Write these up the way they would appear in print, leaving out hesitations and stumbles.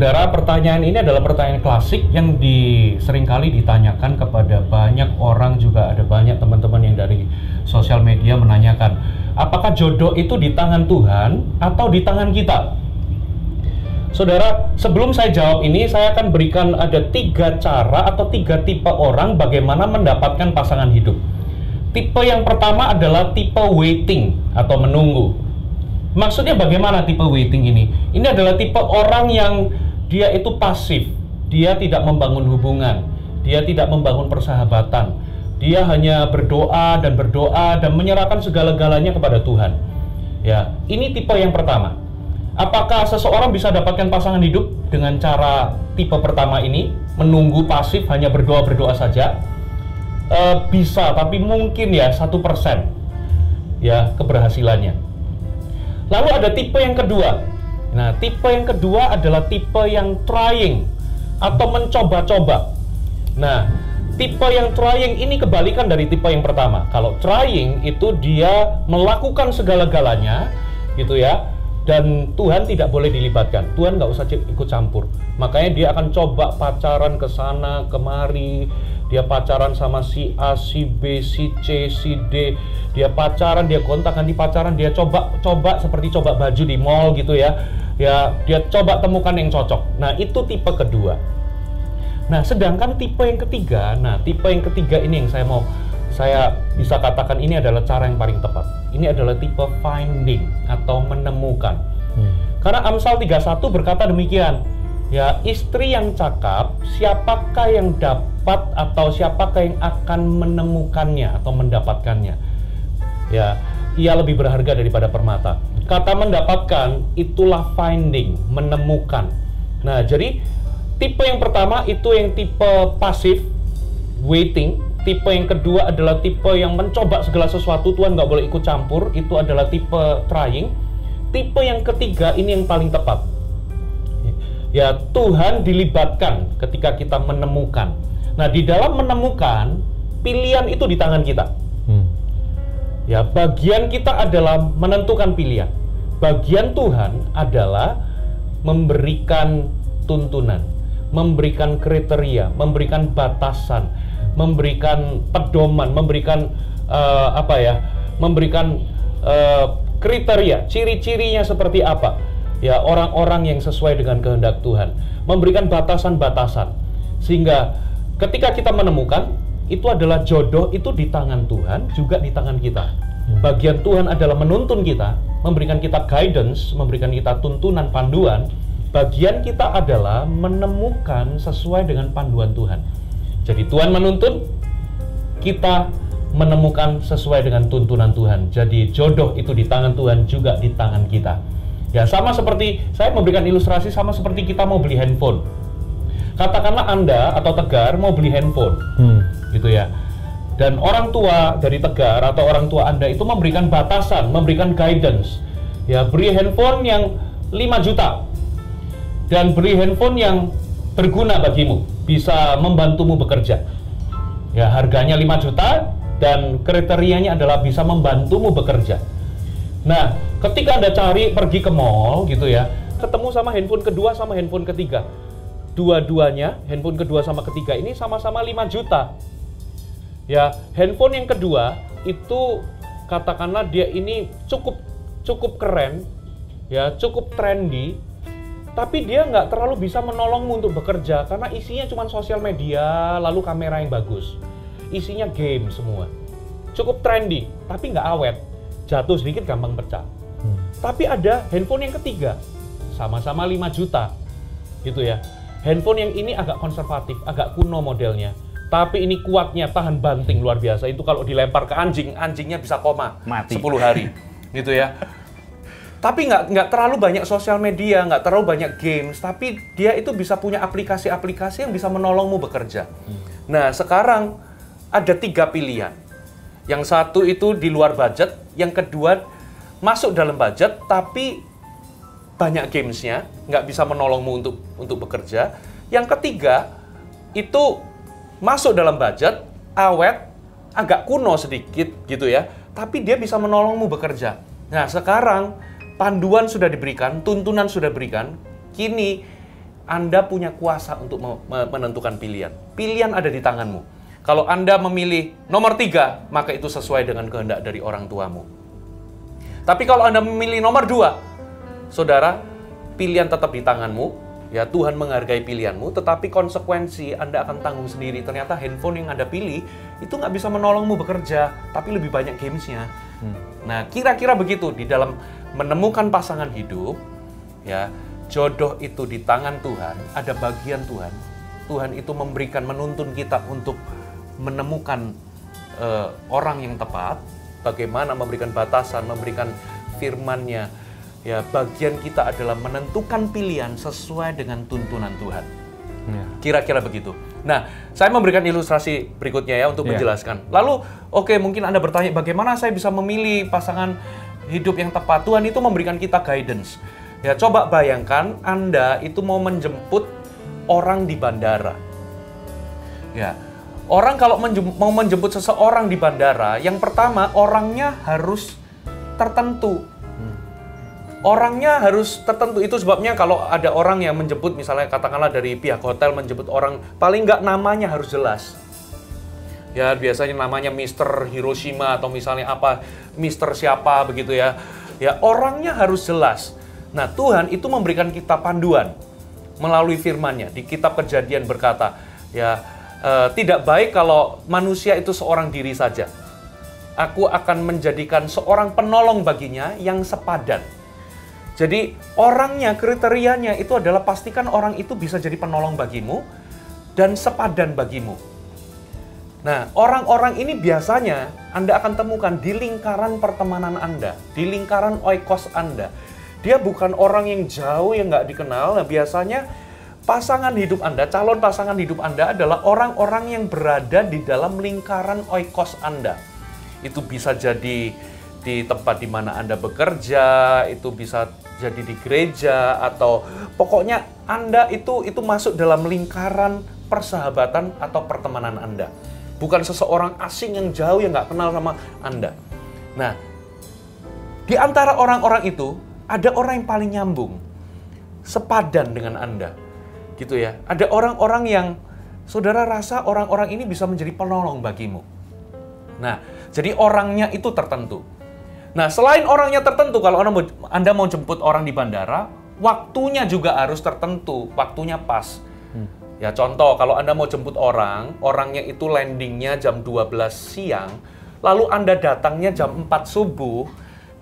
saudara, pertanyaan ini adalah pertanyaan klasik yang seringkali ditanyakan kepada banyak orang, juga ada banyak teman-teman yang dari sosial media menanyakan, apakah jodoh itu di tangan Tuhan atau di tangan kita? Saudara, sebelum saya jawab ini, saya akan berikan ada 3 cara atau 3 tipe orang bagaimana mendapatkan pasangan hidup. Tipe yang pertama adalah tipe waiting atau menunggu. Maksudnya bagaimana tipe waiting ini? Ini adalah tipe orang yang dia itu pasif, dia tidak membangun hubungan, dia tidak membangun persahabatan, dia hanya berdoa dan menyerahkan segala-galanya kepada Tuhan. Ya, ini tipe yang pertama. Apakah seseorang bisa dapatkan pasangan hidup dengan cara tipe pertama ini, menunggu pasif, hanya berdoa-berdoa saja? Bisa, tapi mungkin ya 1% ya keberhasilannya. Lalu ada tipe yang kedua. Nah, tipe yang kedua adalah tipe yang trying atau mencoba-coba. Nah, tipe yang trying ini kebalikan dari tipe yang pertama. Kalau trying itu dia melakukan segala-galanya, gitu ya, dan Tuhan tidak boleh dilibatkan. Tuhan nggak usah ikut campur. Makanya dia akan coba pacaran ke sana kemari. Dia pacaran sama si A, si B, si C, si D. Dia pacaran, dia kontakkan di pacaran, dia coba seperti coba baju di mall gitu ya. Ya, dia coba temukan yang cocok. Nah, itu tipe kedua. Nah, sedangkan tipe yang ketiga, ini yang saya bisa katakan ini adalah cara yang paling tepat. Ini adalah tipe finding atau menemukan. Karena Amsal 31 berkata demikian. Ya, istri yang cakap, siapakah yang dapat atau siapakah yang akan menemukannya atau mendapatkannya? Ya, ia lebih berharga daripada permata. Kata mendapatkan itulah finding, menemukan. Nah, jadi tipe yang pertama itu yang tipe pasif, waiting. Tipe yang kedua adalah tipe yang mencoba segala sesuatu, Tuhan nggak boleh ikut campur, itu adalah tipe trying. Tipe yang ketiga ini yang paling tepat. Ya, Tuhan dilibatkan ketika kita menemukan. Nah, di dalam menemukan, pilihan itu di tangan kita. Ya, bagian kita adalah menentukan pilihan. Bagian Tuhan adalah memberikan tuntunan, memberikan kriteria, memberikan batasan, memberikan pedoman, memberikan kriteria, ciri-cirinya seperti apa. Ya, orang-orang yang sesuai dengan kehendak Tuhan, memberikan batasan-batasan, sehingga ketika kita menemukan, itu adalah jodoh itu di tangan Tuhan, juga di tangan kita. Bagian Tuhan adalah menuntun kita, memberikan kita guidance, memberikan kita tuntunan, panduan. Bagian kita adalah menemukan sesuai dengan panduan Tuhan. Jadi Tuhan menuntun, kita menemukan sesuai dengan tuntunan Tuhan. Jadi jodoh itu di tangan Tuhan, juga di tangan kita. Ya, sama seperti saya memberikan ilustrasi, sama seperti kita mau beli handphone. Katakanlah Anda atau Tegar mau beli handphone, gitu ya. Dan orang tua dari Tegar atau orang tua Anda itu memberikan batasan, memberikan guidance. Ya, beri handphone yang 5 juta. Dan beri handphone yang berguna bagimu, bisa membantumu bekerja. Ya, harganya 5 juta dan kriterianya adalah bisa membantumu bekerja. Nah, ketika Anda pergi ke mall gitu ya, ketemu sama handphone kedua sama handphone ketiga. Dua-duanya, handphone kedua sama ketiga ini sama-sama 5 juta. Ya, handphone yang kedua itu katakanlah dia ini cukup keren, ya, cukup trendy, tapi dia nggak terlalu bisa menolongmu untuk bekerja karena isinya cuma sosial media, lalu kamera yang bagus. Isinya game semua. Cukup trendy, tapi nggak awet. Jatuh sedikit gampang pecah. Tapi ada handphone yang ketiga, sama-sama 5 juta, gitu ya. Handphone yang ini agak konservatif, agak kuno modelnya, tapi ini kuatnya, tahan banting luar biasa. Itu kalau dilempar ke anjing, anjingnya bisa koma mati 10 hari, gitu ya. Tapi nggak terlalu banyak sosial media, nggak terlalu banyak games, tapi dia itu bisa punya aplikasi-aplikasi yang bisa menolongmu bekerja. Nah, sekarang ada 3 pilihan. Yang satu itu di luar budget, yang kedua masuk dalam budget tapi banyak gamesnya, nggak bisa menolongmu untuk bekerja. Yang ketiga itu masuk dalam budget, awet, agak kuno sedikit gitu ya, tapi dia bisa menolongmu bekerja. Nah, sekarang panduan sudah diberikan, tuntunan sudah diberikan, kini Anda punya kuasa untuk menentukan pilihan. Pilihan ada di tanganmu. Kalau Anda memilih nomor 3, maka itu sesuai dengan kehendak dari orang tuamu. Tapi kalau Anda memilih nomor 2, saudara, pilihan tetap di tanganmu. Ya, Tuhan menghargai pilihanmu, tetapi konsekuensi Anda akan tanggung sendiri. Ternyata handphone yang Anda pilih itu nggak bisa menolongmu bekerja, tapi lebih banyak gamesnya. Nah, kira-kira begitu di dalam menemukan pasangan hidup, ya, jodoh itu di tangan Tuhan, ada bagian Tuhan. Tuhan itu memberikan, menuntun kita untuk menemukan orang yang tepat, bagaimana memberikan batasan, memberikan firman-Nya. Ya, bagian kita adalah menentukan pilihan sesuai dengan tuntunan Tuhan. Kira-kira begitu. Nah, saya memberikan ilustrasi berikutnya ya untuk menjelaskan. Lalu, oke, mungkin Anda bertanya, bagaimana saya bisa memilih pasangan hidup yang tepat? Tuhan itu memberikan kita guidance. Ya, coba bayangkan Anda itu mau menjemput orang di bandara. Ya, orang kalau mau menjemput seseorang di bandara, yang pertama orangnya harus tertentu. Orangnya harus tertentu, itu sebabnya kalau ada orang yang menjemput, misalnya katakanlah dari pihak hotel menjemput orang, paling nggak namanya harus jelas. Ya, biasanya namanya Mr. Hiroshima atau misalnya apa, Mr. siapa begitu ya. Ya, orangnya harus jelas. Nah, Tuhan itu memberikan kita panduan melalui firman-Nya. Di kitab Kejadian berkata, ya, tidak baik kalau manusia itu seorang diri saja. Aku akan menjadikan seorang penolong baginya yang sepadan. Jadi orangnya, kriterianya itu adalah pastikan orang itu bisa jadi penolong bagimu dan sepadan bagimu. Nah, orang-orang ini biasanya Anda akan temukan di lingkaran pertemanan Anda, di lingkaran oikos Anda. Dia bukan orang yang jauh, yang nggak dikenal. Nah, biasanya pasangan hidup Anda, calon pasangan hidup Anda adalah orang-orang yang berada di dalam lingkaran oikos Anda. Itu bisa jadi di tempat di mana Anda bekerja, itu bisa jadi di gereja, atau pokoknya Anda itu masuk dalam lingkaran persahabatan atau pertemanan Anda. Bukan seseorang asing yang jauh yang nggak kenal sama Anda. Nah, di antara orang-orang itu, ada orang yang paling nyambung, sepadan dengan Anda, gitu ya. Ada orang-orang yang saudara rasa orang-orang ini bisa menjadi penolong bagimu. Nah, jadi orangnya itu tertentu. Nah, selain orangnya tertentu, kalau Anda mau jemput orang di bandara, waktunya juga harus tertentu, waktunya pas. Ya, contoh, kalau Anda mau jemput orang, orangnya itu landingnya jam 12 siang, lalu Anda datangnya jam 4 subuh,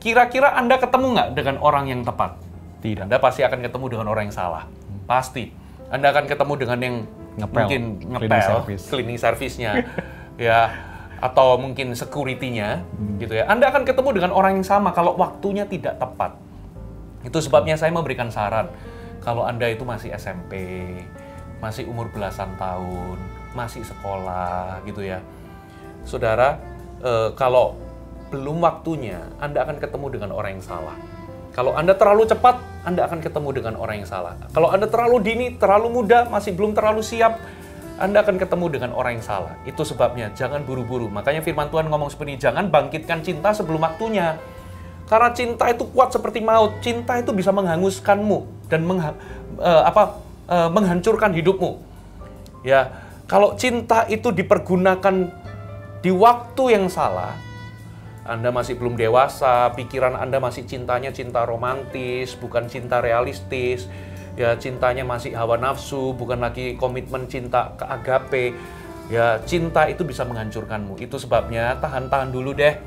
kira-kira Anda ketemu nggak dengan orang yang tepat? Tidak. Anda pasti akan ketemu dengan orang yang salah. Pasti. Anda akan ketemu dengan yang mungkin ngepel, cleaning service-nya, ya, atau mungkin security-nya, gitu ya. Anda akan ketemu dengan orang yang sama kalau waktunya tidak tepat. Itu sebabnya saya memberikan saran, kalau Anda itu masih SMP, masih umur belasan tahun, masih sekolah, gitu ya. Saudara, kalau belum waktunya, Anda akan ketemu dengan orang yang salah. Kalau Anda terlalu cepat, Anda akan ketemu dengan orang yang salah. Kalau Anda terlalu dini, terlalu muda, masih belum terlalu siap, Anda akan ketemu dengan orang yang salah. Itu sebabnya, jangan buru-buru. Makanya firman Tuhan ngomong seperti ini, jangan bangkitkan cinta sebelum waktunya. Karena cinta itu kuat seperti maut. Cinta itu bisa menghanguskanmu dan menghancurkan hidupmu. Ya, kalau cinta itu dipergunakan di waktu yang salah, Anda masih belum dewasa, pikiran Anda masih cintanya cinta romantis, bukan cinta realistis. Ya, cintanya masih hawa nafsu, bukan lagi komitmen cinta ke agape. Ya, cinta itu bisa menghancurkanmu. Itu sebabnya tahan-tahan dulu deh.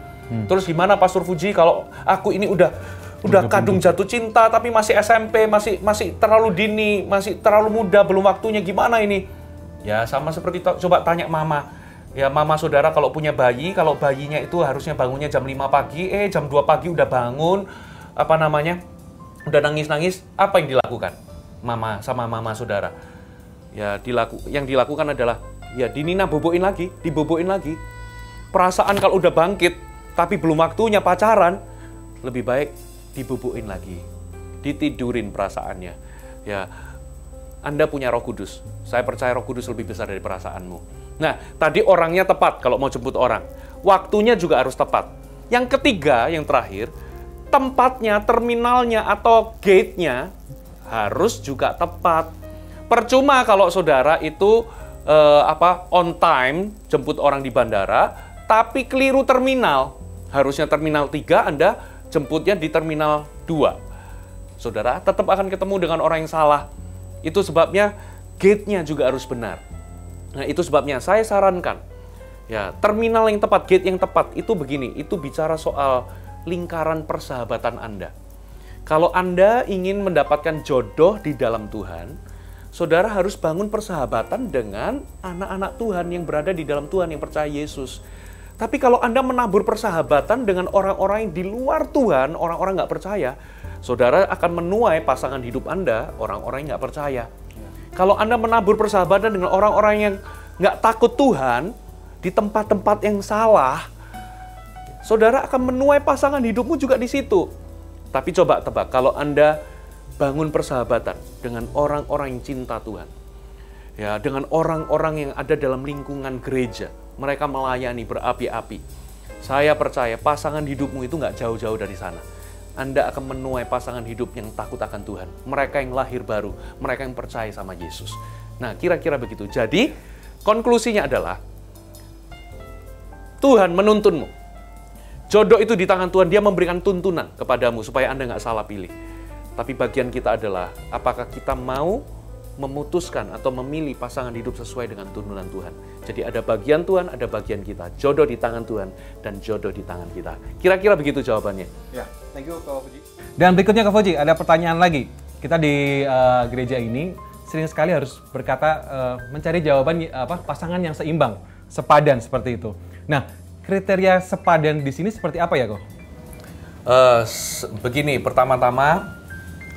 Terus gimana Pastor Fuji kalau aku ini udah kadung jatuh cinta tapi masih SMP, masih terlalu dini, masih terlalu muda, belum waktunya, gimana ini? Ya, sama seperti coba tanya mama. Ya, mama saudara kalau punya bayi, kalau bayinya itu harusnya bangunnya jam 5 pagi, jam 2 pagi udah bangun, udah nangis-nangis, apa yang dilakukan? Mama saudara. Ya, yang dilakukan adalah, ya dinina diboboin lagi. Perasaan kalau udah bangkit, tapi belum waktunya pacaran, lebih baik diboboin lagi. Ditidurin perasaannya. Ya, Anda punya Roh Kudus. Saya percaya Roh Kudus lebih besar dari perasaanmu. Nah, tadi orangnya tepat kalau mau jemput orang. Waktunya juga harus tepat. Yang ketiga, yang terakhir, tempatnya, terminalnya, atau gate-nya harus juga tepat. Percuma kalau saudara itu on time jemput orang di bandara, tapi keliru terminal. Harusnya terminal 3, Anda jemputnya di terminal 2. Saudara tetap akan ketemu dengan orang yang salah. Itu sebabnya gate-nya juga harus benar. Nah, itu sebabnya saya sarankan, ya, terminal yang tepat, gate yang tepat itu begini, itu bicara soal lingkaran persahabatan Anda. Kalau Anda ingin mendapatkan jodoh di dalam Tuhan, saudara harus bangun persahabatan dengan anak-anak Tuhan yang berada di dalam Tuhan, yang percaya Yesus. Tapi kalau Anda menabur persahabatan dengan orang-orang yang di luar Tuhan, orang-orang nggak percaya, saudara akan menuai pasangan hidup Anda, orang-orang yang nggak percaya. Kalau Anda menabur persahabatan dengan orang-orang yang nggak takut Tuhan, di tempat-tempat yang salah, saudara akan menuai pasangan hidupmu juga di situ. Tapi coba tebak, kalau Anda bangun persahabatan dengan orang-orang yang cinta Tuhan, ya, dengan orang-orang yang ada dalam lingkungan gereja, mereka melayani berapi-api. Saya percaya pasangan hidupmu itu nggak jauh-jauh dari sana. Anda akan menuai pasangan hidup yang takut akan Tuhan. Mereka yang lahir baru, mereka yang percaya sama Yesus. Nah, kira-kira begitu. Jadi, konklusinya adalah Tuhan menuntunmu. Jodoh itu di tangan Tuhan, Dia memberikan tuntunan kepadamu supaya Anda nggak salah pilih. Tapi bagian kita adalah, apakah kita mau memutuskan atau memilih pasangan hidup sesuai dengan tuntunan Tuhan. Jadi ada bagian Tuhan, ada bagian kita. Jodoh di tangan Tuhan dan jodoh di tangan kita. Kira-kira begitu jawabannya. Ya, thank you Kak Fuji. Dan berikutnya Kak Fuji, ada pertanyaan lagi. Kita di gereja ini sering sekali harus berkata mencari jawaban pasangan yang seimbang, sepadan seperti itu. Nah, kriteria sepadan di sini seperti apa ya, Kok? Begini, pertama-tama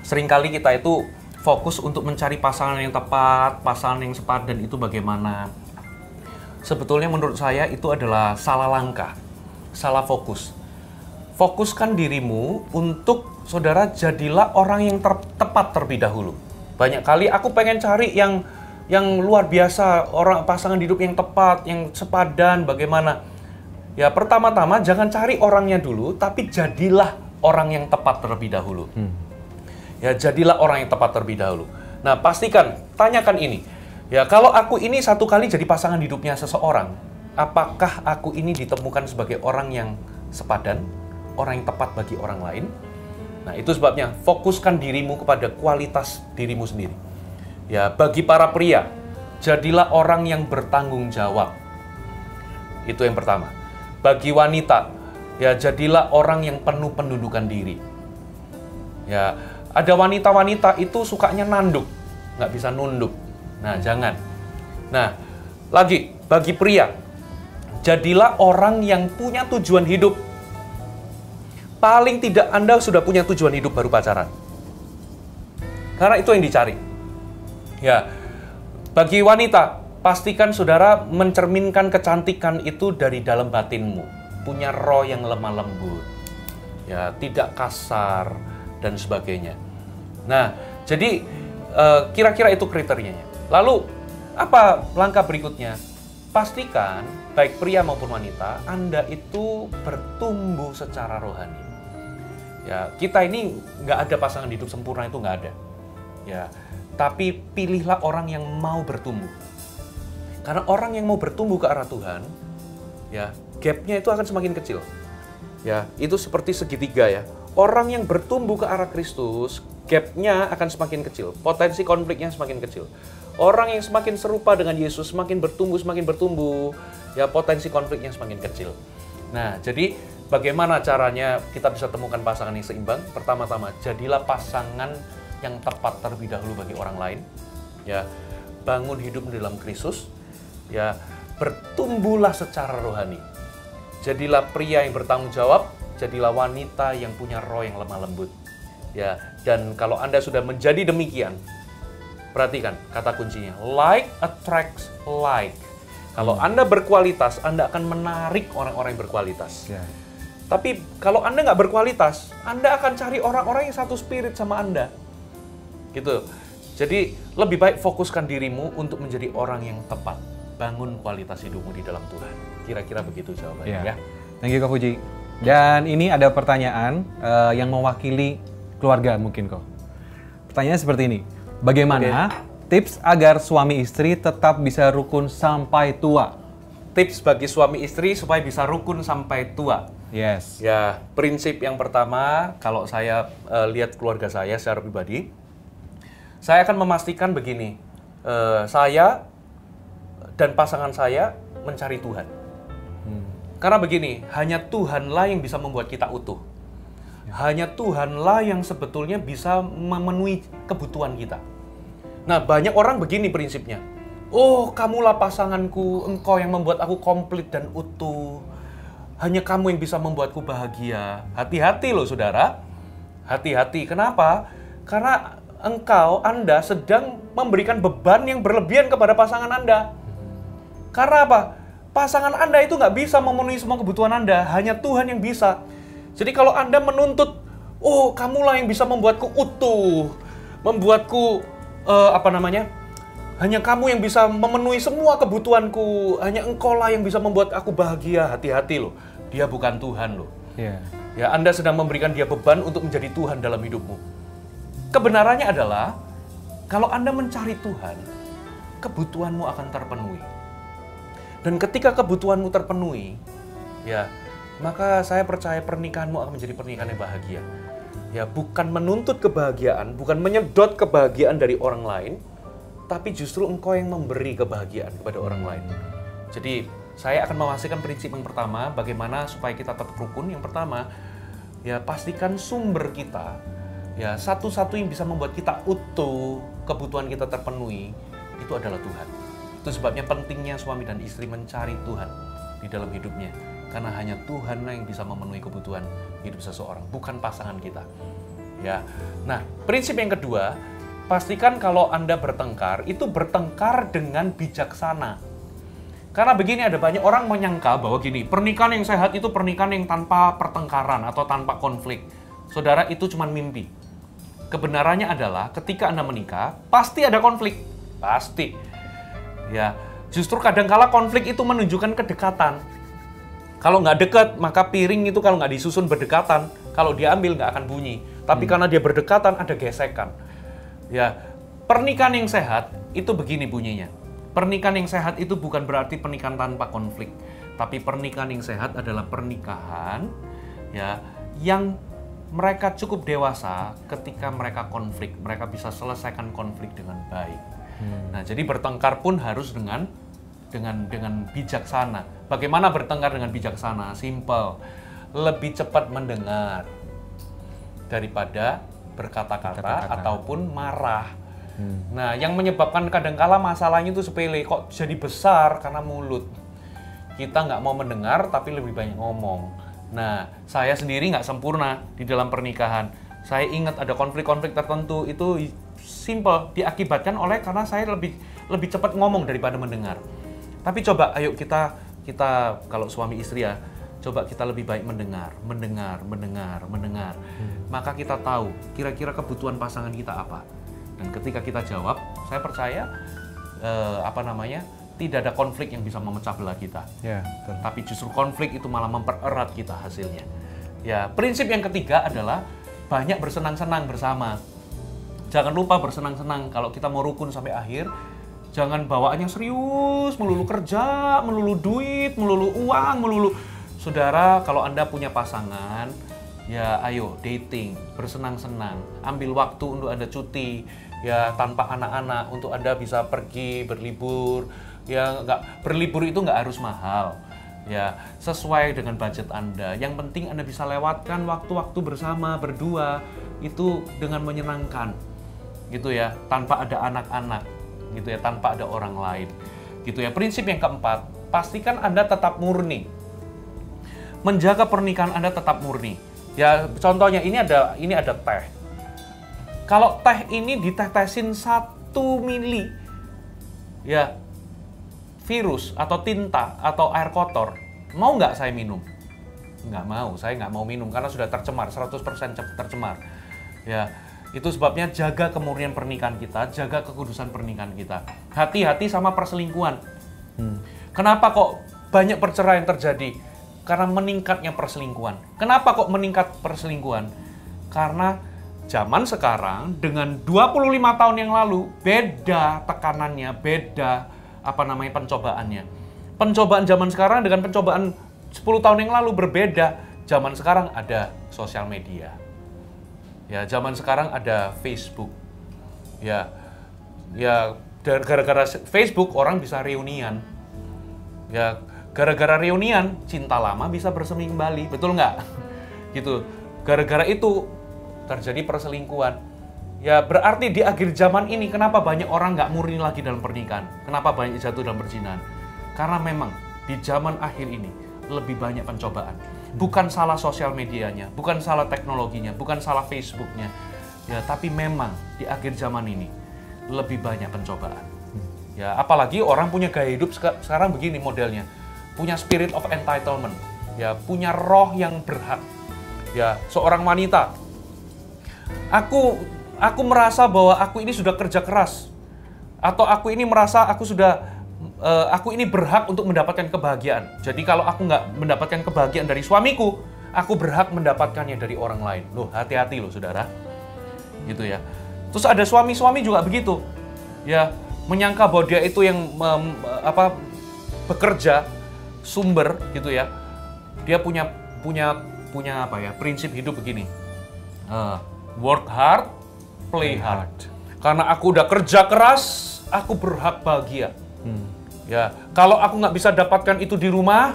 seringkali kita itu fokus untuk mencari pasangan yang tepat, pasangan yang sepadan itu bagaimana. Sebetulnya menurut saya itu adalah salah langkah, salah fokus. Fokuskan dirimu untuk saudara jadilah orang yang tepat terlebih dahulu. Banyak kali aku pengen cari yang luar biasa, orang pasangan hidup yang tepat, yang sepadan, bagaimana. Ya pertama-tama jangan cari orangnya dulu, tapi jadilah orang yang tepat terlebih dahulu. Ya, jadilah orang yang tepat terlebih dahulu. Nah, pastikan, tanyakan ini. Ya, kalau aku ini satu kali jadi pasangan hidupnya seseorang, apakah aku ini ditemukan sebagai orang yang sepadan, orang yang tepat bagi orang lain? Nah, itu sebabnya fokuskan dirimu kepada kualitas dirimu sendiri. Ya, bagi para pria, jadilah orang yang bertanggung jawab. Itu yang pertama. Bagi wanita, ya jadilah orang yang penuh pendudukan diri. Ya, ada wanita-wanita itu sukanya nanduk, nggak bisa nunduk. Nah, jangan. Nah, lagi, bagi pria, jadilah orang yang punya tujuan hidup. Paling tidak Anda sudah punya tujuan hidup baru pacaran. Karena itu yang dicari. Ya, bagi wanita, pastikan saudara mencerminkan kecantikan itu dari dalam batinmu. Punya roh yang lemah lembut. Ya, tidak kasar, dan sebagainya. Nah, jadi kira-kira itu kriterianya. Lalu, apa langkah berikutnya? Pastikan, baik pria maupun wanita, Anda itu bertumbuh secara rohani. Ya, kita ini nggak ada pasangan hidup sempurna, itu nggak ada. Ya, tapi pilihlah orang yang mau bertumbuh. Karena orang yang mau bertumbuh ke arah Tuhan, ya, gap-nya itu akan semakin kecil. Ya, itu seperti segitiga ya. Orang yang bertumbuh ke arah Kristus, gap-nya akan semakin kecil, potensi konfliknya semakin kecil. Orang yang semakin serupa dengan Yesus, semakin bertumbuh, ya potensi konfliknya semakin kecil. Nah, jadi bagaimana caranya kita bisa temukan pasangan yang seimbang? Pertama-tama, jadilah pasangan yang tepat terlebih dahulu bagi orang lain. Ya, bangun hidup di dalam Kristus. Ya, bertumbuhlah secara rohani. Jadilah pria yang bertanggung jawab, jadilah wanita yang punya roh yang lemah lembut. Ya, dan kalau Anda sudah menjadi demikian, perhatikan kata kuncinya, like attracts like. Kalau Anda berkualitas, Anda akan menarik orang-orang yang berkualitas. Ya. Tapi kalau Anda nggak berkualitas, Anda akan cari orang-orang yang satu spirit sama Anda. Gitu. Jadi lebih baik fokuskan dirimu untuk menjadi orang yang tepat. Bangun kualitas hidupmu di dalam Tuhan. Kira-kira begitu jawabannya ya. Thank you Kak Fuji. Dan ini ada pertanyaan yang mewakili keluarga mungkin kok. Pertanyaannya seperti ini. Bagaimana Tips agar suami istri tetap bisa rukun sampai tua. Tips bagi suami istri supaya bisa rukun sampai tua. Yes. Ya, prinsip yang pertama, kalau saya lihat keluarga saya secara pribadi, saya akan memastikan begini, saya dan pasangan saya mencari Tuhan. Karena begini, hanya Tuhanlah yang bisa membuat kita utuh. Hanya Tuhanlah yang sebetulnya bisa memenuhi kebutuhan kita. Nah, banyak orang begini prinsipnya. Oh, kamulah pasanganku, engkau yang membuat aku komplit dan utuh. Hanya kamu yang bisa membuatku bahagia. Hati-hati loh, saudara. Hati-hati. Kenapa? Karena Anda sedang memberikan beban yang berlebihan kepada pasangan Anda. Karena apa? Pasangan Anda itu nggak bisa memenuhi semua kebutuhan Anda. Hanya Tuhan yang bisa. Jadi kalau Anda menuntut, oh kamulah yang bisa membuatku utuh, membuatku hanya kamu yang bisa memenuhi semua kebutuhanku, hanya engkaulah yang bisa membuat aku bahagia. Hati-hati loh, dia bukan Tuhan loh. Ya, Anda sedang memberikan dia beban untuk menjadi Tuhan dalam hidupmu. Kebenarannya adalah, kalau Anda mencari Tuhan, kebutuhanmu akan terpenuhi. Dan ketika kebutuhanmu terpenuhi, ya, maka saya percaya pernikahanmu akan menjadi pernikahan yang bahagia. Ya, bukan menuntut kebahagiaan, bukan menyedot kebahagiaan dari orang lain, tapi justru engkau yang memberi kebahagiaan kepada orang lain. Jadi, saya akan memastikan prinsip yang pertama, bagaimana supaya kita tetap rukun. Yang pertama, ya pastikan sumber kita, ya satu-satu yang bisa membuat kita utuh, kebutuhan kita terpenuhi, itu adalah Tuhan. Itu sebabnya pentingnya suami dan istri mencari Tuhan di dalam hidupnya. Karena hanya Tuhanlah yang bisa memenuhi kebutuhan hidup seseorang, bukan pasangan kita. Ya. Nah, prinsip yang kedua, pastikan kalau Anda bertengkar, itu bertengkar dengan bijaksana. Karena begini, ada banyak orang menyangka bahwa gini, pernikahan yang sehat itu pernikahan yang tanpa pertengkaran atau tanpa konflik. Saudara, itu cuma mimpi. Kebenarannya adalah ketika Anda menikah, pasti ada konflik. Pasti. Ya, justru kadangkala konflik itu menunjukkan kedekatan. Kalau nggak dekat, maka piring itu kalau nggak disusun berdekatan, kalau diambil nggak akan bunyi. Tapi karena dia berdekatan, ada gesekan. Ya, pernikahan yang sehat itu begini bunyinya. Pernikahan yang sehat itu bukan berarti pernikahan tanpa konflik, tapi pernikahan yang sehat adalah pernikahan ya yang mereka cukup dewasa ketika mereka konflik, mereka bisa selesaikan konflik dengan baik. Nah, jadi bertengkar pun harus dengan bijaksana. Bagaimana bertengkar dengan bijaksana? Simple. Lebih cepat mendengar daripada berkata-kata ataupun marah. Nah, yang menyebabkan kadangkala masalahnya itu sepele, kok jadi besar karena mulut. Kita nggak mau mendengar, tapi lebih banyak ngomong. Nah, saya sendiri nggak sempurna di dalam pernikahan. Saya ingat ada konflik-konflik tertentu, itu simple, diakibatkan oleh karena saya lebih cepat ngomong daripada mendengar. Tapi coba, ayo kita kalau suami istri ya, coba kita lebih baik mendengar. Maka kita tahu kira-kira kebutuhan pasangan kita apa. Dan ketika kita jawab, saya percaya tidak ada konflik yang bisa memecah belah kita. Ya, tapi justru konflik itu malah mempererat kita hasilnya. Ya, prinsip yang ketiga adalah banyak bersenang-senang bersama. Jangan lupa bersenang-senang. Kalau kita mau rukun sampai akhir, jangan bawaannya serius, melulu kerja, melulu duit, melulu uang, melulu. Saudara, kalau Anda punya pasangan, ya ayo dating, bersenang-senang. Ambil waktu untuk Anda cuti, ya tanpa anak-anak, untuk Anda bisa pergi, berlibur. Ya berlibur itu nggak harus mahal. Ya, sesuai dengan budget Anda. Yang penting Anda bisa lewatkan waktu-waktu bersama, berdua, itu dengan menyenangkan. Gitu ya, tanpa ada anak-anak. Gitu ya, tanpa ada orang lain. Gitu ya. Prinsip yang keempat, pastikan Anda tetap murni. Menjaga pernikahan Anda tetap murni. Ya, contohnya ini ada teh. Kalau teh ini ditetesin 1 mili, ya virus atau tinta atau air kotor, mau nggak saya minum? Nggak mau, saya nggak mau minum karena sudah tercemar, 100% tercemar. Ya, itu sebabnya jaga kemurnian pernikahan kita, jaga kekudusan pernikahan kita. Hati-hati sama perselingkuhan. Kenapa kok banyak perceraian terjadi? Karena meningkatnya perselingkuhan. Kenapa kok meningkat perselingkuhan? Karena zaman sekarang dengan 25 tahun yang lalu beda tekanannya, beda pencobaannya. Pencobaan zaman sekarang dengan pencobaan 10 tahun yang lalu berbeda. Zaman sekarang ada sosial media. Ya, zaman sekarang ada Facebook. Ya, gara-gara Facebook orang bisa reunian. Ya, gara-gara reunian cinta lama bisa bersemi kembali, betul nggak? Gitu. Gara-gara itu terjadi perselingkuhan. Ya berarti di akhir zaman ini kenapa banyak orang nggak murni lagi dalam pernikahan? Kenapa banyak jatuh dalam perzinahan? Karena memang di zaman akhir ini lebih banyak pencobaan. Bukan salah sosial medianya, bukan salah teknologinya, bukan salah Facebooknya. Ya tapi memang di akhir zaman ini lebih banyak pencobaan. Ya apalagi orang punya gaya hidup sekarang begini modelnya, punya spirit of entitlement. Ya punya roh yang berhak. Ya seorang wanita. Aku merasa bahwa aku ini sudah kerja keras, atau aku ini merasa aku ini berhak untuk mendapatkan kebahagiaan. Jadi kalau aku nggak mendapatkan kebahagiaan dari suamiku, aku berhak mendapatkannya dari orang lain. Loh, hati-hati loh saudara, gitu ya. Terus ada suami-suami juga begitu, ya menyangka bahwa dia itu yang bekerja sumber, gitu ya. Dia punya prinsip hidup begini. Work hard, play hard. Karena aku udah kerja keras, aku berhak bahagia. Ya, kalau aku nggak bisa dapatkan itu di rumah,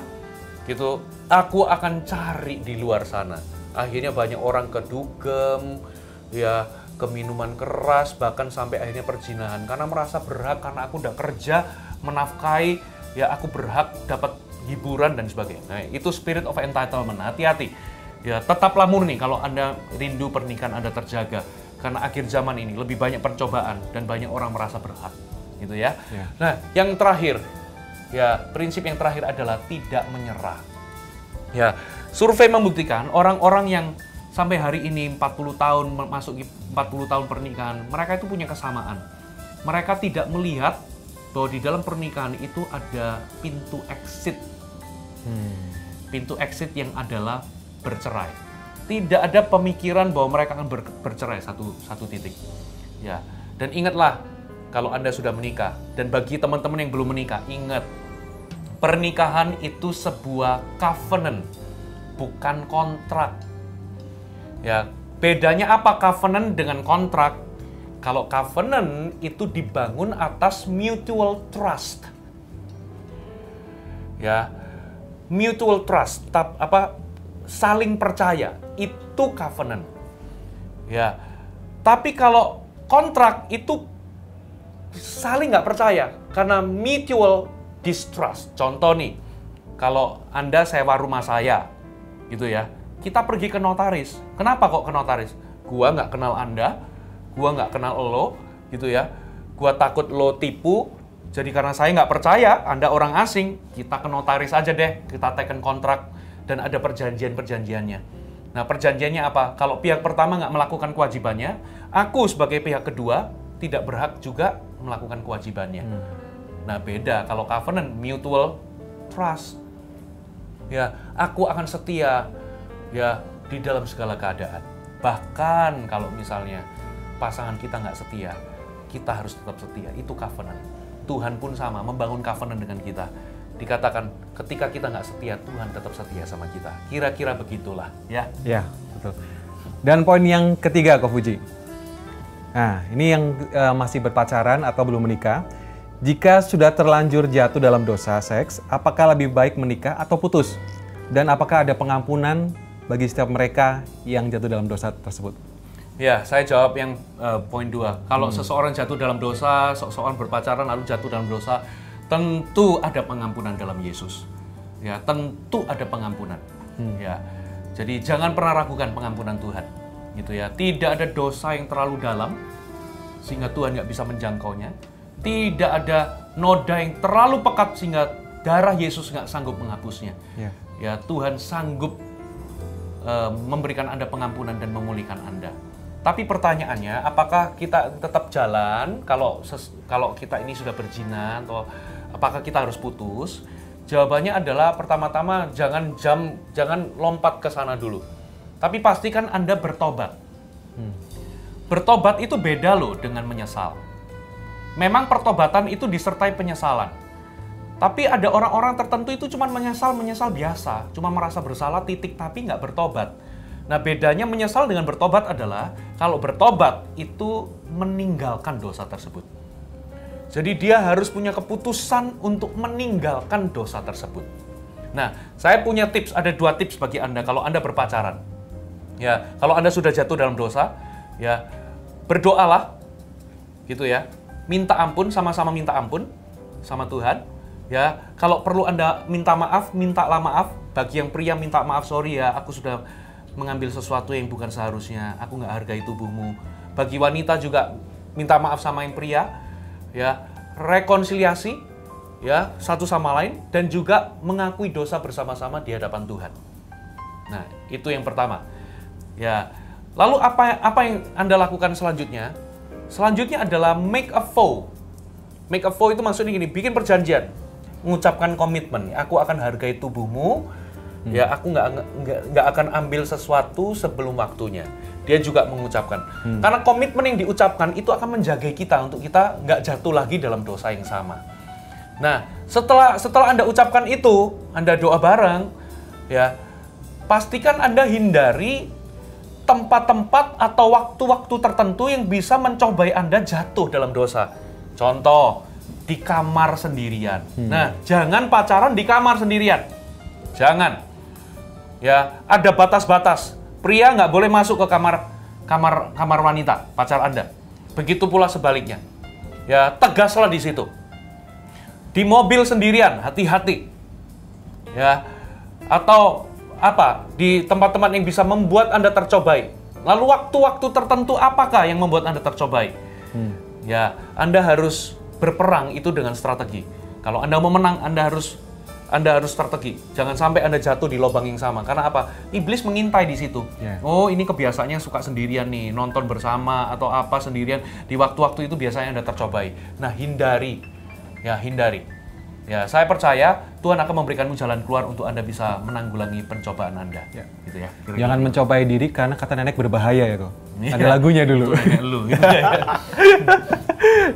gitu, aku akan cari di luar sana. Akhirnya banyak orang kedugem, ya, keminuman keras, bahkan sampai akhirnya perzinahan. Karena merasa berhak, karena aku udah kerja, menafkahi, ya aku berhak dapat hiburan dan sebagainya. Nah, itu spirit of entitlement. Hati-hati. Ya, tetaplah murni kalau Anda rindu pernikahan Anda terjaga. Karena akhir zaman ini lebih banyak pencobaan dan banyak orang merasa berhak. Gitu ya. Nah, yang terakhir, ya prinsip yang terakhir adalah tidak menyerah. Ya, survei membuktikan orang-orang yang sampai hari ini 40 tahun memasuki 40 tahun pernikahan, mereka itu punya kesamaan. Mereka tidak melihat bahwa di dalam pernikahan itu ada pintu exit. Pintu exit yang adalah bercerai. Tidak ada pemikiran bahwa mereka akan bercerai satu titik. Ya, dan ingatlah kalau Anda sudah menikah, dan bagi teman-teman yang belum menikah, ingat pernikahan itu sebuah covenant, bukan kontrak. Ya, bedanya apa covenant dengan kontrak? Kalau covenant itu dibangun atas mutual trust. Ya, mutual trust, saling percaya, itu covenant. Ya, tapi kalau kontrak itu saling nggak percaya karena mutual distrust. Contoh nih, kalau Anda sewa rumah saya, gitu ya, kita pergi ke notaris. Kenapa kok ke notaris? Gua nggak kenal Anda, gua nggak kenal lo, gitu ya. Gua takut lo tipu. Jadi karena saya nggak percaya Anda orang asing, kita ke notaris aja deh, kita teken kontrak. Dan ada perjanjian-perjanjiannya. Nah, perjanjiannya apa? Kalau pihak pertama nggak melakukan kewajibannya, aku sebagai pihak kedua tidak berhak juga melakukan kewajibannya. Nah, beda. Kalau covenant, mutual trust. Ya, aku akan setia ya di dalam segala keadaan. Bahkan kalau misalnya pasangan kita nggak setia, kita harus tetap setia. Itu covenant. Tuhan pun sama, membangun covenant dengan kita. Dikatakan ketika kita nggak setia, Tuhan tetap setia sama kita. Kira-kira begitulah, ya. Ya, betul. Dan poin yang ketiga, Ko Fuji. Nah, ini yang masih berpacaran atau belum menikah. Jika sudah terlanjur jatuh dalam dosa seks, apakah lebih baik menikah atau putus? Dan apakah ada pengampunan bagi setiap mereka yang jatuh dalam dosa tersebut? Ya, saya jawab yang poin 2. Kalau seseorang jatuh dalam dosa, seseorang berpacaran lalu jatuh dalam dosa, tentu ada pengampunan dalam Yesus. Ya, tentu ada pengampunan. Ya. Jadi jangan pernah ragukan pengampunan Tuhan. Gitu ya. Tidak ada dosa yang terlalu dalam sehingga Tuhan nggak bisa menjangkaunya. Tidak ada noda yang terlalu pekat sehingga darah Yesus nggak sanggup menghapusnya. Ya, Tuhan sanggup memberikan Anda pengampunan dan memulihkan Anda. Tapi pertanyaannya, apakah kita tetap jalan kalau kita ini sudah berzina, atau apakah kita harus putus? Jawabannya adalah pertama-tama jangan lompat ke sana dulu. Tapi pastikan Anda bertobat. Bertobat itu beda loh dengan menyesal. Memang pertobatan itu disertai penyesalan. Tapi ada orang-orang tertentu itu cuma menyesal biasa, cuma merasa bersalah titik tapi nggak bertobat. Nah bedanya menyesal dengan bertobat adalah kalau bertobat itu meninggalkan dosa tersebut. Jadi dia harus punya keputusan untuk meninggalkan dosa tersebut. Nah saya punya tips, ada 2 tips bagi Anda kalau Anda berpacaran. Ya, kalau Anda sudah jatuh dalam dosa, ya berdoalah, gitu ya, minta ampun, sama-sama minta ampun sama Tuhan. Ya, kalau perlu Anda mintalah maaf. Bagi yang pria minta maaf, sorry ya, aku sudah mengambil sesuatu yang bukan seharusnya, aku nggak hargai tubuhmu. Bagi wanita juga minta maaf sama yang pria, ya, rekonsiliasi, ya, satu sama lain, dan juga mengakui dosa bersama-sama di hadapan Tuhan. Nah, itu yang pertama. Ya, lalu apa yang Anda lakukan selanjutnya? Selanjutnya adalah make a vow. Make a vow itu maksudnya gini, bikin perjanjian. Mengucapkan komitmen, aku akan hargai tubuhmu, ya aku nggak akan ambil sesuatu sebelum waktunya. Dia juga mengucapkan, karena komitmen yang diucapkan itu akan menjaga kita untuk kita nggak jatuh lagi dalam dosa yang sama. Nah, setelah Anda ucapkan itu, Anda doa bareng, ya pastikan Anda hindari tempat-tempat atau waktu-waktu tertentu yang bisa mencobai Anda jatuh dalam dosa. Contoh, di kamar sendirian. Nah, jangan pacaran di kamar sendirian. Jangan. Ya, ada batas-batas. Pria nggak boleh masuk ke kamar wanita, pacar Anda. Begitu pula sebaliknya. Ya, tegaslah di situ. Di mobil sendirian, hati-hati. Ya, atau di tempat-tempat yang bisa membuat Anda tercobai. Lalu waktu-waktu tertentu apakah yang membuat Anda tercobai? Ya, Anda harus berperang itu dengan strategi. Kalau Anda mau menang, Anda harus strategi. Jangan sampai Anda jatuh di lubang yang sama. Karena apa? Iblis mengintai di situ. Oh, ini kebiasaannya suka sendirian nih, nonton bersama atau apa sendirian. Di waktu-waktu itu biasanya Anda tercobai. Nah, hindari. Ya, hindari. Ya, saya percaya Tuhan akan memberikanmu jalan keluar untuk Anda bisa menanggulangi pencobaan Anda. Ya. Gitu ya. Kira-kira. Jangan mencobai diri karena kata nenek berbahaya ya kok. Ada lagunya dulu. Lu.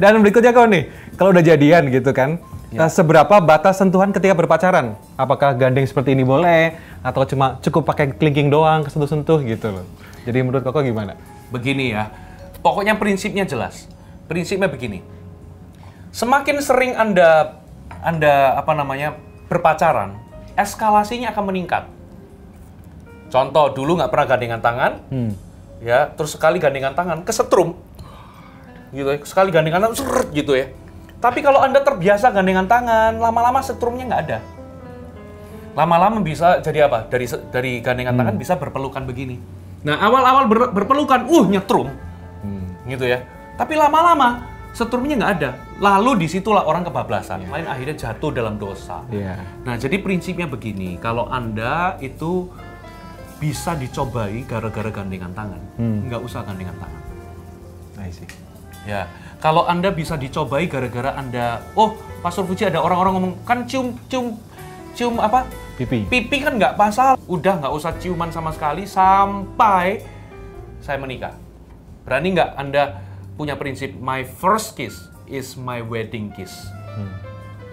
Dan berikutnya kau nih, kalau udah jadian gitu kan, seberapa batas sentuhan ketika berpacaran? Apakah gandeng seperti ini boleh? Atau cuma cukup pakai kelingking doang, kesentuh-sentuh gitu loh. Jadi menurut Koko gimana? Begini ya, pokoknya prinsipnya jelas. Prinsipnya begini, semakin sering Anda berpacaran, eskalasinya akan meningkat. Contoh, dulu nggak pernah gandengan tangan, ya, terus sekali gandengan tangan, kesetrum. Gitu ya, sekali gandengan tangan, seret gitu ya. Tapi kalau Anda terbiasa gandengan tangan, lama-lama setrumnya nggak ada. Lama-lama bisa jadi apa? Dari gandengan tangan bisa berpelukan begini. Nah, awal-awal berpelukan, nyetrum. Gitu ya. Tapi lama-lama setrumnya nggak ada. Lalu disitulah orang kebablasan. Lain akhirnya jatuh dalam dosa. Nah, jadi prinsipnya begini. Kalau Anda itu bisa dicobai gara-gara gandengan tangan, nggak usah gandengan tangan. I see. Ya, kalau Anda bisa dicobai gara-gara Anda, Pastor Fuji ada orang-orang ngomong, kan cium apa? Pipi kan nggak pasal. Udah nggak usah ciuman sama sekali sampai saya menikah. Berani nggak Anda punya prinsip, my first kiss is my wedding kiss.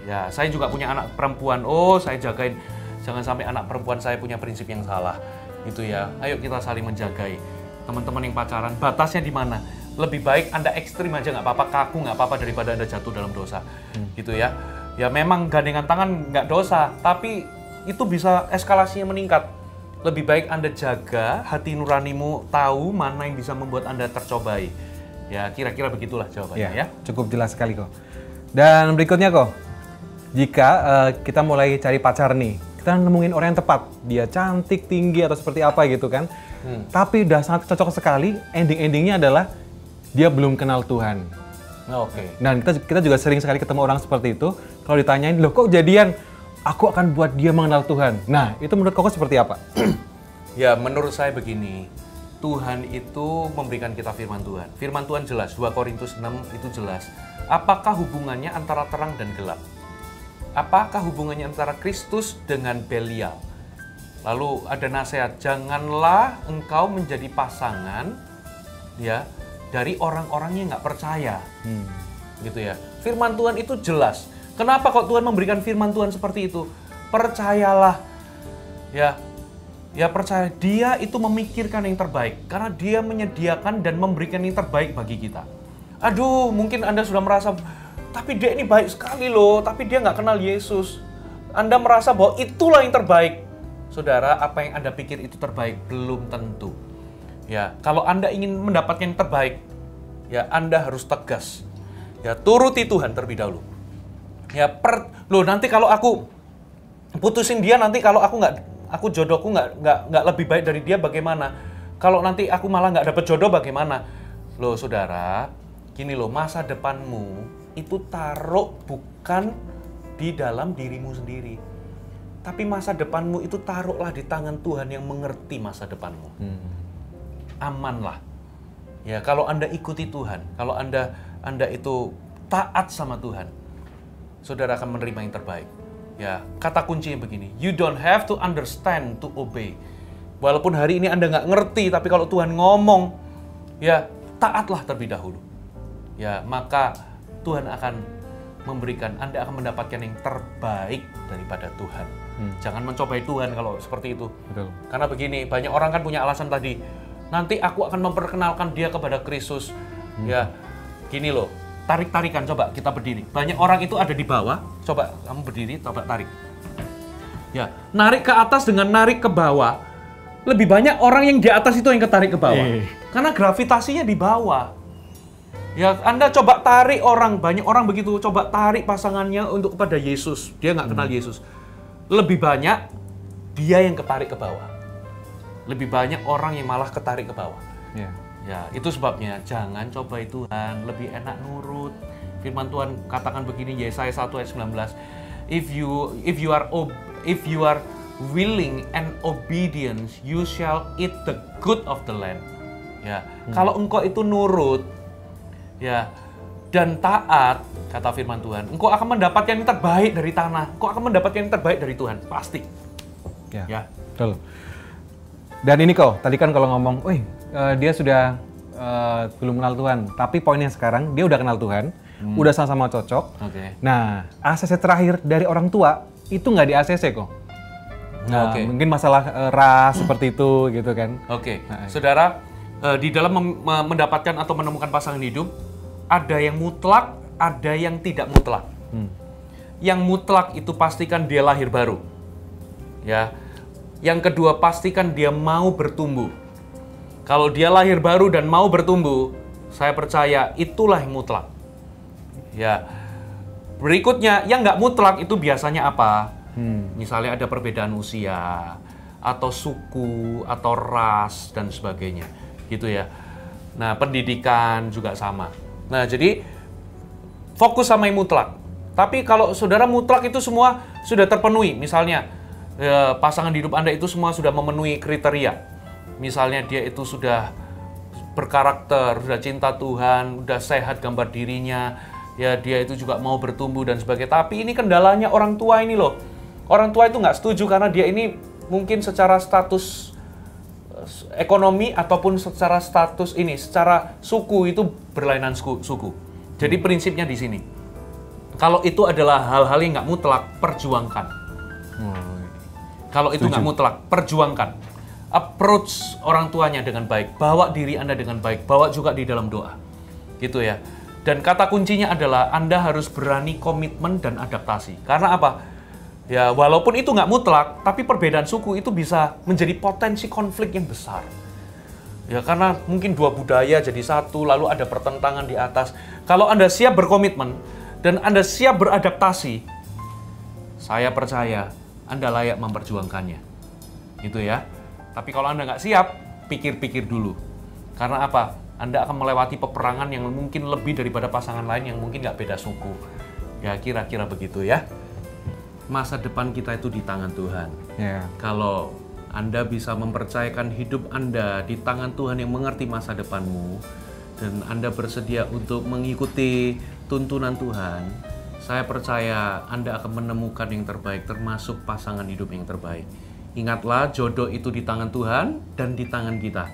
Ya, saya juga punya anak perempuan. Saya jagain, jangan sampai anak perempuan saya punya prinsip yang salah. Gitu ya, ayo kita saling menjagai. Teman-teman yang pacaran, batasnya di mana? Lebih baik Anda ekstrim aja, nggak apa-apa, kaku nggak apa-apa, daripada Anda jatuh dalam dosa. Gitu ya. Ya memang gandengan tangan nggak dosa, tapi itu bisa eskalasinya meningkat. Lebih baik Anda jaga hati nuranimu, tahu mana yang bisa membuat Anda tercobai. Ya kira-kira begitulah jawabannya ya. Cukup jelas sekali kok. Dan berikutnya kok, jika kita mulai cari pacar nih, kita nemuin orang yang tepat, dia cantik, tinggi atau seperti apa gitu kan. Tapi udah sangat cocok sekali, ending-endingnya adalah dia belum kenal Tuhan. Oke. Dan kita juga sering sekali ketemu orang seperti itu. Kalau ditanyain, loh kok jadian? Aku akan buat dia mengenal Tuhan. Nah, itu menurut Koko seperti apa? Ya, menurut saya begini. Tuhan itu memberikan kita firman Tuhan. Firman Tuhan jelas, 2 Korintus 6 itu jelas. Apakah hubungannya antara terang dan gelap? Apakah hubungannya antara Kristus dengan Belial? Lalu ada nasihat, janganlah engkau menjadi pasangan, ya, dari orang-orang yang nggak percaya. Gitu ya. Firman Tuhan itu jelas. Kenapa kok Tuhan memberikan firman Tuhan seperti itu? Percayalah. Ya percaya, dia itu memikirkan yang terbaik. Karena dia menyediakan dan memberikan yang terbaik bagi kita. Aduh, mungkin Anda sudah merasa, tapi dia ini baik sekali loh, tapi dia nggak kenal Yesus. Anda merasa bahwa itulah yang terbaik. Saudara, apa yang Anda pikir itu terbaik belum tentu. Ya, kalau Anda ingin mendapatkan yang terbaik, ya Anda harus tegas. Ya, turuti Tuhan terlebih dahulu. Ya, nanti kalau aku putusin dia, nanti kalau jodohku nggak lebih baik dari dia, bagaimana? Kalau nanti aku malah nggak dapet jodoh, bagaimana? Loh, saudara, gini loh, masa depanmu itu taruh bukan di dalam dirimu sendiri. Tapi masa depanmu itu taruhlah di tangan Tuhan yang mengerti masa depanmu. Amanlah. Ya, kalau Anda ikuti Tuhan, kalau Anda itu taat sama Tuhan, saudara akan menerima yang terbaik. Ya, kata kuncinya begini, you don't have to understand to obey. Walaupun hari ini Anda nggak ngerti, tapi kalau Tuhan ngomong, ya taatlah terlebih dahulu. Ya, maka Tuhan akan memberikan, Anda akan mendapatkan yang terbaik daripada Tuhan. Jangan mencobai Tuhan kalau seperti itu. Betul. Karena begini, banyak orang kan punya alasan tadi, nanti aku akan memperkenalkan dia kepada Kristus. Ya, gini loh, tarik-tarikan, coba kita berdiri. Banyak orang itu ada di bawah, coba kamu berdiri, coba tarik. Ya, narik ke atas dengan narik ke bawah, lebih banyak orang yang di atas itu yang ketarik ke bawah. Karena gravitasinya di bawah. Ya, Anda coba tarik orang, banyak orang begitu, coba tarik pasangannya untuk kepada Yesus. Dia nggak kenal Yesus. Lebih banyak dia yang ketarik ke bawah. Lebih banyak orang yang malah ketarik ke bawah. Ya, itu sebabnya jangan cobai Tuhan, lebih enak nurut. Firman Tuhan katakan begini, Yesaya 1 ayat 19. If you are willing and obedience, you shall eat the good of the land. Ya, kalau engkau itu nurut, ya, dan taat, kata firman Tuhan, engkau akan mendapatkan yang terbaik dari tanah. Engkau akan mendapatkan yang terbaik dari Tuhan, pasti. Ya. Betul. Dan ini kok, tadi kan kalau ngomong, dia sudah belum kenal Tuhan. Tapi poinnya sekarang, dia udah kenal Tuhan, udah sama-sama cocok. Nah, ACC terakhir dari orang tua, itu nggak di ACC kok. Nah, mungkin masalah ras seperti itu, gitu kan. Saudara, di dalam mendapatkan atau menemukan pasangan hidup, ada yang mutlak, ada yang tidak mutlak. Yang mutlak itu pastikan dia lahir baru. Ya. Yang kedua, pastikan dia mau bertumbuh. Kalau dia lahir baru dan mau bertumbuh, saya percaya itulah yang mutlak. Ya. Berikutnya, yang nggak mutlak itu biasanya apa? Misalnya ada perbedaan usia, atau suku, atau ras, dan sebagainya. Gitu ya. Nah, pendidikan juga sama. Nah, jadi fokus sama yang mutlak. Tapi kalau saudara mutlak itu semua sudah terpenuhi, misalnya pasangan hidup Anda itu semua sudah memenuhi kriteria. Misalnya dia itu sudah berkarakter, sudah cinta Tuhan, sudah sehat gambar dirinya, ya dia itu juga mau bertumbuh dan sebagainya. Tapi ini kendalanya orang tua ini loh. Orang tua itu nggak setuju karena dia ini mungkin secara status ekonomi ataupun secara status ini, secara suku itu berlainan suku. Jadi prinsipnya di sini, kalau itu adalah hal-hal yang nggak mutlak, perjuangkan. Kalau itu nggak mutlak, perjuangkan. Approach orang tuanya dengan baik, bawa diri Anda dengan baik, bawa juga di dalam doa, gitu ya. Dan kata kuncinya adalah Anda harus berani komitmen dan adaptasi. Karena apa? Ya, walaupun itu nggak mutlak, tapi perbedaan suku itu bisa menjadi potensi konflik yang besar. Ya, karena mungkin dua budaya jadi satu, lalu ada pertentangan di atas. Kalau Anda siap berkomitmen dan Anda siap beradaptasi, saya percaya Anda layak memperjuangkannya. Gitu ya. Tapi kalau Anda nggak siap, pikir-pikir dulu. Karena apa? Anda akan melewati peperangan yang mungkin lebih daripada pasangan lain yang mungkin nggak beda suku. Ya, kira-kira begitu ya. Masa depan kita itu di tangan Tuhan. Kalau Anda bisa mempercayakan hidup Anda di tangan Tuhan yang mengerti masa depanmu, dan Anda bersedia untuk mengikuti tuntunan Tuhan, saya percaya Anda akan menemukan yang terbaik, termasuk pasangan hidup yang terbaik. Ingatlah, jodoh itu di tangan Tuhan dan di tangan kita.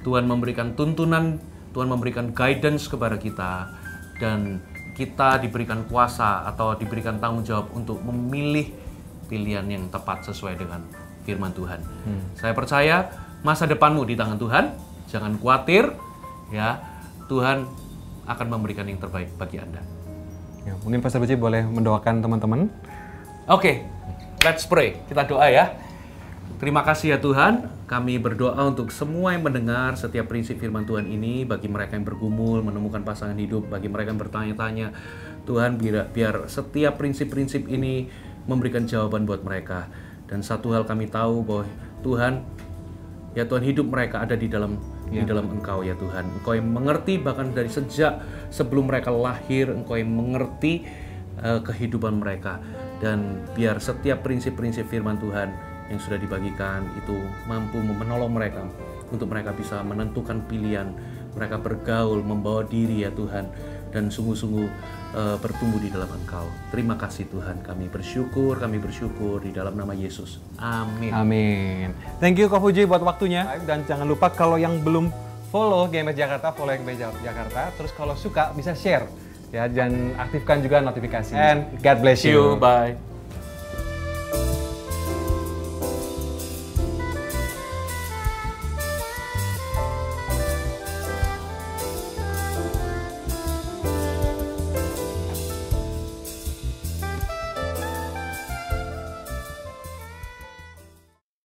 Tuhan memberikan tuntunan Tuhan memberikan guidance kepada kita, dan kita diberikan kuasa atau diberikan tanggung jawab untuk memilih pilihan yang tepat sesuai dengan firman Tuhan. Saya percaya masa depanmu di tangan Tuhan, jangan khawatir, ya, Tuhan akan memberikan yang terbaik bagi Anda. Ya, mungkin Pastor Puji boleh mendoakan teman-teman. Oke, let's pray. Kita doa ya. Terima kasih ya Tuhan, kami berdoa untuk semua yang mendengar setiap prinsip firman Tuhan ini, bagi mereka yang bergumul, menemukan pasangan hidup, bagi mereka yang bertanya-tanya, Tuhan biar setiap prinsip-prinsip ini memberikan jawaban buat mereka. Dan satu hal kami tahu bahwa Tuhan, ya Tuhan, hidup mereka ada di dalam Engkau ya Tuhan. Engkau yang mengerti bahkan dari sejak sebelum mereka lahir, Engkau yang mengerti kehidupan mereka. Dan biar setiap prinsip-prinsip firman Tuhan yang sudah dibagikan itu mampu menolong mereka untuk mereka bisa menentukan pilihan, mereka bergaul, membawa diri ya Tuhan, dan sungguh-sungguh bertumbuh di dalam Engkau. Terima kasih Tuhan, kami bersyukur di dalam nama Yesus. Amin. Amin. Thank you Kak Puji buat waktunya. Dan jangan lupa kalau yang belum follow GMS Jakarta, follow GMS Jakarta. Terus kalau suka bisa share ya, dan aktifkan juga notifikasi. And God bless you. Bye.